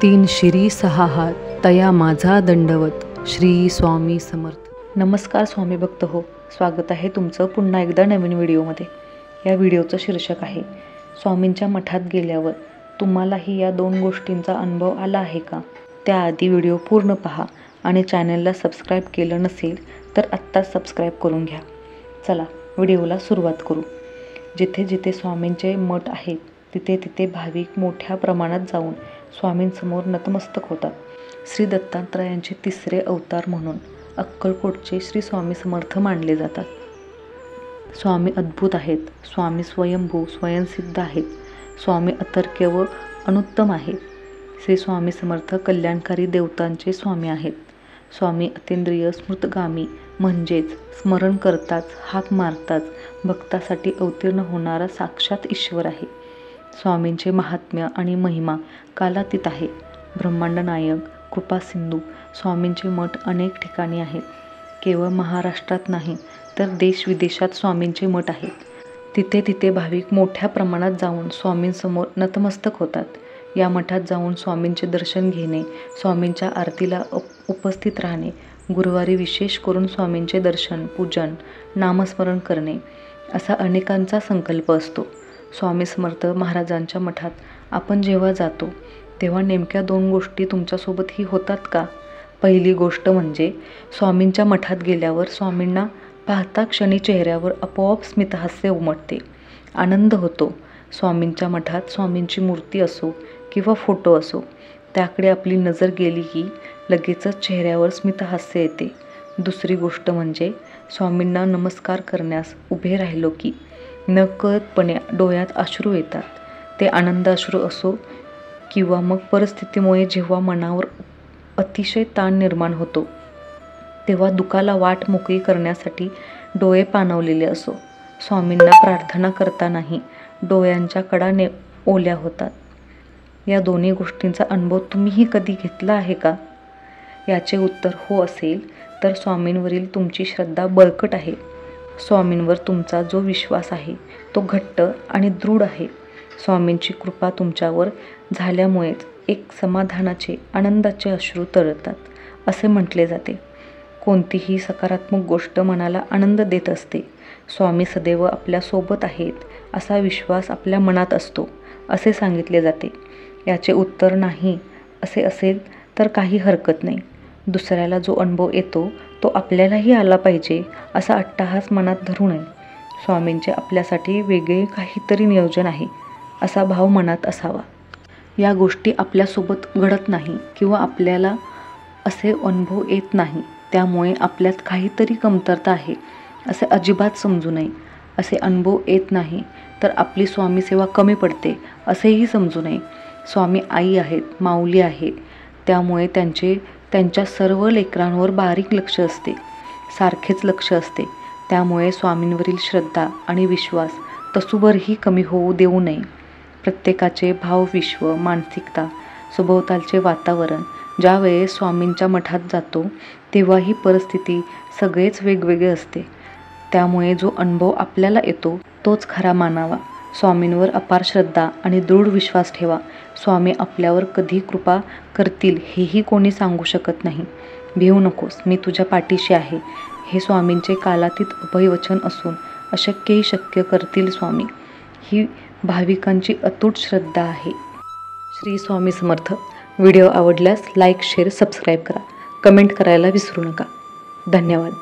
तीन शिरी सहा हात तया माझा दंडवत. श्री स्वामी समर्थ. नमस्कार स्वामी भक्त हो, स्वागत आहे तुमचं पुन्हा एकदा नवीन व्हिडिओमध्ये. या व्हिडिओचं शीर्षक आहे स्वामींच्या मठात गेल्यावर तुम्हालाही या दोन गोष्टींचा अनुभव आला आहे का? त्याआधी व्हिडिओ पूर्ण पहा आणि चॅनलला सबस्क्राईब केलं नसेल तर आत्ताच सबस्क्राईब करून घ्या. चला व्हिडिओला सुरुवात करू. जिथे जिथे स्वामींचे मठ आहेत तिथे तिथे भाविक मोठ्या प्रमाणात जाऊन स्वामींसमोर नतमस्तक होतात. श्री दत्तात्रयांचे तिसरे अवतार म्हणून अक्कलकोटचे श्री स्वामी समर्थ मानले जातात. स्वामी अद्भुत आहेत, स्वामी स्वयंभू स्वयंसिद्ध आहेत, स्वामी अतर्क्य व अनुत्तम आहेत. श्री स्वामी समर्थ कल्याणकारी देवतांचे स्वामी आहेत. स्वामी अतींद्रिय स्मृतगामी म्हणजेच स्मरण करताच हाक मारताच भक्तासाठी अवतीर्ण होणारा साक्षात ईश्वर आहे. स्वामींचे महात्म्य आणि महिमा कालातीत आहे. ब्रह्मांड नायक, कृपासिंधू स्वामींचे मठ अनेक ठिकाणी आहेत. केवळ महाराष्ट्रात नाही तर देशविदेशात स्वामींचे मठ आहेत. तिथे तिथे भाविक मोठ्या प्रमाणात जाऊन स्वामींसमोर नतमस्तक होतात. या मठात जाऊन स्वामींचे दर्शन घेणे, स्वामींच्या आरतीला उपस्थित राहणे, गुरुवारी विशेष करून स्वामींचे दर्शन, पूजन, नामस्मरण करणे असा अनेकांचा संकल्प असतो. स्वामी समर्थ महाराजांच्या मठात आपण जेव्हा जातो तेव्हा नेमक्या दोन गोष्टी तुमच्यासोबतही होतात का? पहिली गोष्ट म्हणजे स्वामींच्या मठात गेल्यावर स्वामींना पाहता क्षणी चेहऱ्यावर आपोआप स्मितहास्य उमटते, आनंद होतो. स्वामींच्या मठात स्वामींची मूर्ती असो किंवा फोटो असो त्याकडे आपली नजर गेली की लगेचच चेहऱ्यावर स्मितहास्य येते. दुसरी गोष्ट म्हणजे स्वामींना नमस्कार करण्यास उभे राहिलो की नकळतपणे डोळ्यात अश्रू येतात. ते आनंद अश्रू असो किंवा मग परिस्थितीमुळे जेव्हा मनावर अतिशय ताण निर्माण होतो तेव्हा दुःखाला वाट मोकळी करण्यासाठी डोळे पाणावलेले असो, स्वामींना प्रार्थना करतानाही डोळ्यांच्या कडा ओल्या होतात. या दोन्ही गोष्टींचा अनुभव तुम्हीही कधी घेतला आहे का? याचे उत्तर हो असेल तर स्वामींवरील तुमची श्रद्धा बळकट आहे. स्वामींवर तुमचा जो विश्वास आहे तो घट्ट आणि दृढ आहे. स्वामींची कृपा तुमच्यावर झाल्यामुळेच एक समाधानाचे, आनंदाचे अश्रू तरळतात असे म्हटले जाते. कोणतीही सकारात्मक गोष्ट मनाला आनंद देत असते. स्वामी सदैव आपल्यासोबत आहेत असा विश्वास आपल्या मनात असतो असे सांगितले जाते. याचे उत्तर नाही असे असेल तर काही हरकत नाही. दुसऱ्याला जो अनुभव येतो तो आपल्यालाही आला पाहिजे असा अट्टाहास मनात धरू नये. स्वामींचे आपल्यासाठी वेगळे काहीतरी नियोजन आहे असा भाव मनात असावा. या गोष्टी आपल्यासोबत घडत नाही किंवा आपल्याला असे अनुभव येत नाही त्यामुळे आपल्यात काहीतरी कमतरता आहे असे अजिबात समजू नये. असे अनुभव येत नाही तर आपली स्वामी सेवा कमी पडते असेही समजू नये. स्वामी आई आहेत, माऊली आहेत, त्यामुळे त्यांच्या सर्व लेकरांवर बारीक लक्ष असते, सारखेच लक्ष असते. त्यामुळे स्वामींवरील श्रद्धा आणि विश्वास तसूभरही कमी होऊ देऊ नये. प्रत्येकाचे भावविश्व, मानसिकता, सभोवतालचे वातावरण ज्यावेळेस स्वामींच्या मठात जातो तेव्हा ही परिस्थिती सगळेच वेगवेगळे असते. त्यामुळे जो अनुभव आपल्याला येतो तोच खरा मानावा. स्वामींवर अपार श्रद्धा आणि दृढ विश्वास ठेवा. स्वामी आपल्यावर कधी कृपा करतील हेही कोणी सांगू शकत नाही. भिवू नकोस, मी तुझ्या पाठीशी आहे हे स्वामींचे कालातीत अभयवचन असून अशक्यही शक्य करतील स्वामी. ही भाविकांची अतूट श्रद्धा आहे. श्री स्वामी समर्थ. व्हिडिओ आवडल्यास लाईक, शेअर, सबस्क्राईब करा. कमेंट करायला विसरू नका. धन्यवाद.